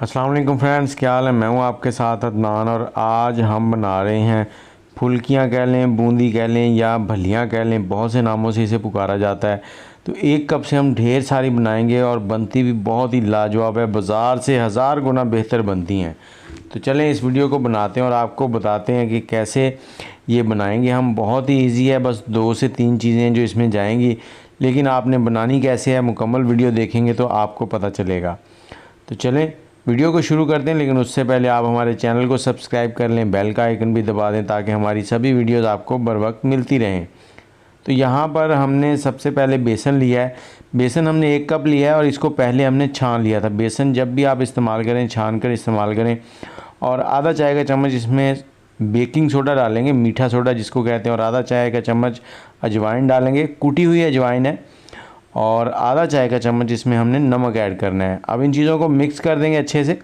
अस्सलाम वालेकुम फ्रेंड्स, क्या हाल है। मैं हूं आपके साथ अदनान और आज हम बना रहे हैं फुल्कियां कह लें, बूंदी कह लें या भलियां कह लें, बहुत से नामों से इसे पुकारा जाता है। तो एक कप से हम ढेर सारी बनाएंगे और बनती भी बहुत ही लाजवाब है, बाज़ार से हज़ार गुना बेहतर बनती हैं। तो चलें इस वीडियो को बनाते हैं और आपको बताते हैं कि कैसे ये बनाएंगे हम। बहुत ही ईजी है, बस 2 से 3 चीज़ें जो इसमें जाएंगी, लेकिन आपने बनानी कैसे है मुकम्मल वीडियो देखेंगे तो आपको पता चलेगा। तो चलें वीडियो को शुरू करते हैं, लेकिन उससे पहले आप हमारे चैनल को सब्सक्राइब कर लें, बेल का आइकन भी दबा दें ताकि हमारी सभी वीडियोस आपको बर वक्त मिलती रहें। तो यहाँ पर हमने सबसे पहले बेसन लिया है। बेसन हमने 1 कप लिया है और इसको पहले हमने छान लिया था। बेसन जब भी आप इस्तेमाल करें छान कर इस्तेमाल करें। और आधा चाय का चम्मच इसमें बेकिंग सोडा डालेंगे, मीठा सोडा जिसको कहते हैं, और आधा चाय का चम्मच अजवाइन डालेंगे, कुटी हुई अजवाइन है। और आधा चाय का चम्मच इसमें हमने नमक ऐड करना है। अब इन चीज़ों को मिक्स कर देंगे अच्छे से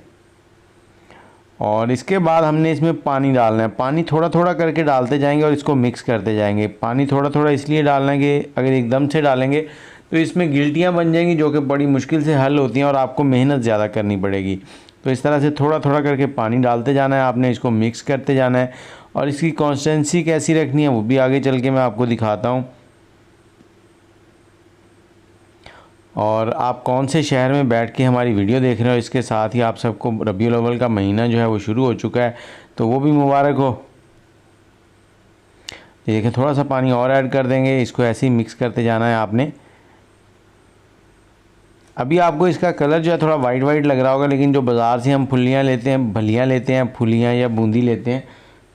और इसके बाद हमने इसमें पानी डालना है। पानी थोड़ा थोड़ा करके डालते जाएंगे और इसको मिक्स करते जाएंगे। पानी थोड़ा थोड़ा इसलिए डालना है कि अगर एकदम से डालेंगे तो इसमें गिल्टियाँ बन जाएंगी जो कि बड़ी मुश्किल से हल होती हैं और आपको मेहनत ज़्यादा करनी पड़ेगी। तो इस तरह से थोड़ा थोड़ा करके पानी डालते जाना है आपने, इसको मिक्स करते जाना है। और इसकी कंसिस्टेंसी कैसी रखनी है वो भी आगे चल के मैं आपको दिखाता हूँ। और आप कौन से शहर में बैठ के हमारी वीडियो देख रहे हो, इसके साथ ही आप सबको रबीउल अव्वल का महीना जो है वो शुरू हो चुका है, तो वो भी मुबारक हो। देखिए थोड़ा सा पानी और ऐड कर देंगे, इसको ऐसे ही मिक्स करते जाना है आपने। अभी आपको इसका कलर जो है थोड़ा वाइट वाइट लग रहा होगा, लेकिन जो बाज़ार से हम फुलियाँ लेते हैं, भलियाँ लेते हैं, फुलियाँ या बूंदी लेते हैं,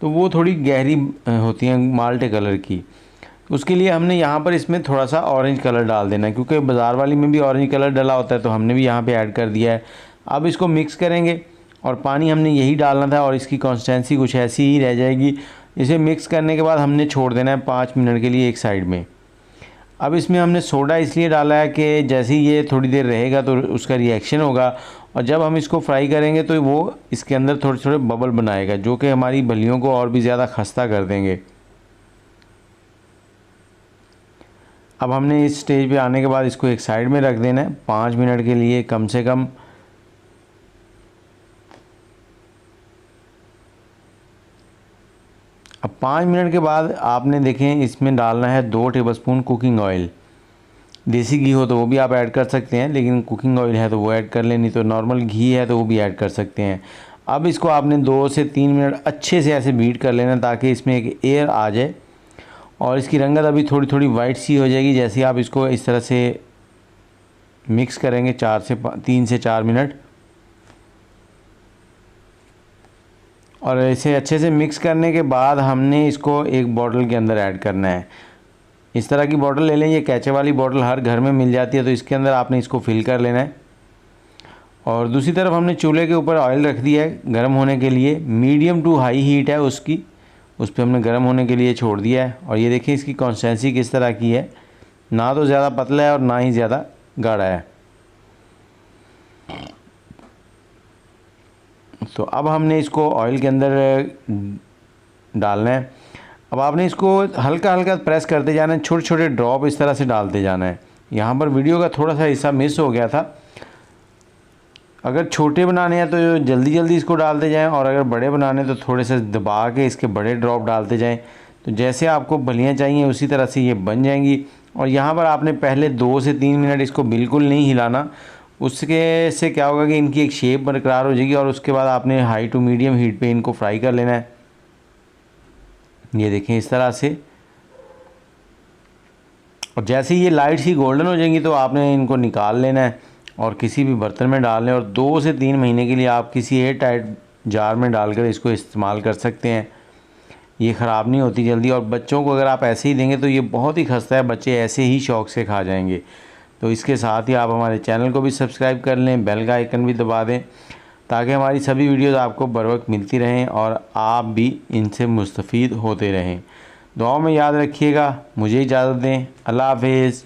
तो वो थोड़ी गहरी होती हैं माल्टे कलर की। उसके लिए हमने यहाँ पर इसमें थोड़ा सा ऑरेंज कलर डाल देना है, क्योंकि बाज़ार वाली में भी ऑरेंज कलर डला होता है, तो हमने भी यहाँ पे ऐड कर दिया है। अब इसको मिक्स करेंगे और पानी हमने यही डालना था और इसकी कंसिस्टेंसी कुछ ऐसी ही रह जाएगी। इसे मिक्स करने के बाद हमने छोड़ देना है 5 मिनट के लिए एक साइड में। अब इसमें हमने सोडा इसलिए डाला है कि जैसे ही ये थोड़ी देर रहेगा तो उसका रिएक्शन होगा और जब हम इसको फ्राई करेंगे तो वो इसके अंदर थोड़े थोड़े बबल बनाएगा, जो कि हमारी भलियों को और भी ज़्यादा खस्ता कर देंगे। अब हमने इस स्टेज पे आने के बाद इसको एक साइड में रख देना है 5 मिनट के लिए कम से कम। अब 5 मिनट के बाद आपने देखें इसमें डालना है 2 टेबलस्पून कुकिंग ऑयल। देसी घी हो तो वो भी आप ऐड कर सकते हैं, लेकिन कुकिंग ऑयल है तो वो ऐड कर लें, नहीं तो नॉर्मल घी है तो वो भी ऐड कर सकते हैं। अब इसको आपने 2 से 3 मिनट अच्छे से ऐसे बीट कर लेना ताकि इसमें एक एयर आ जाए और इसकी रंगत अभी थोड़ी थोड़ी वाइट सी हो जाएगी। जैसे ही आप इसको इस तरह से मिक्स करेंगे 3 से 4 मिनट, और इसे अच्छे से मिक्स करने के बाद हमने इसको एक बॉटल के अंदर ऐड करना है। इस तरह की बॉटल ले लें, ये कैचे वाली बॉटल हर घर में मिल जाती है, तो इसके अंदर आपने इसको फिल कर लेना है। और दूसरी तरफ हमने चूल्हे के ऊपर ऑयल रख दिया है गर्म होने के लिए, मीडियम टू हाई हीट है उसकी, उस पर हमने गर्म होने के लिए छोड़ दिया है। और ये देखिए इसकी कंसिस्टेंसी किस तरह की है, ना तो ज़्यादा पतला है और ना ही ज़्यादा गाढ़ा है। तो अब हमने इसको ऑयल के अंदर डालना है। अब आपने इसको हल्का हल्का प्रेस करते जाना है, छोटे छोटे ड्रॉप इस तरह से डालते जाना है। यहाँ पर वीडियो का थोड़ा सा हिस्सा मिस हो गया था। अगर छोटे बनाने हैं तो जल्दी जल्दी इसको डालते जाएं, और अगर बड़े बनाने तो थोड़े से दबा के इसके बड़े ड्रॉप डालते जाएं। तो जैसे आपको भलियाँ चाहिए उसी तरह से ये बन जाएंगी। और यहाँ पर आपने पहले 2 से 3 मिनट इसको बिल्कुल नहीं हिलाना, उसके से क्या होगा कि इनकी एक शेप बरकरार हो जाएगी। और उसके बाद आपने हाई टू मीडियम हीट पे इनको फ्राई कर लेना है। ये देखें इस तरह से, और जैसे ही ये लाइट सी गोल्डन हो जाएंगी तो आपने इनको निकाल लेना है और किसी भी बर्तन में डाल लें। और 2 से 3 महीने के लिए आप किसी एयर टाइट जार में डालकर इसको इस्तेमाल कर सकते हैं। ये ख़राब नहीं होती जल्दी, और बच्चों को अगर आप ऐसे ही देंगे तो ये बहुत ही खस्ता है, बच्चे ऐसे ही शौक़ से खा जाएंगे। तो इसके साथ ही आप हमारे चैनल को भी सब्सक्राइब कर लें, बेल का आइकन भी दबा दें ताकि हमारी सभी वीडियोज़ आपको बर वक्त मिलती रहें और आप भी इनसे मुस्तफ़ीद होते रहें। दुआओं में याद रखिएगा। मुझे इजाज़त दें। अल्लाह हाफ़िज़।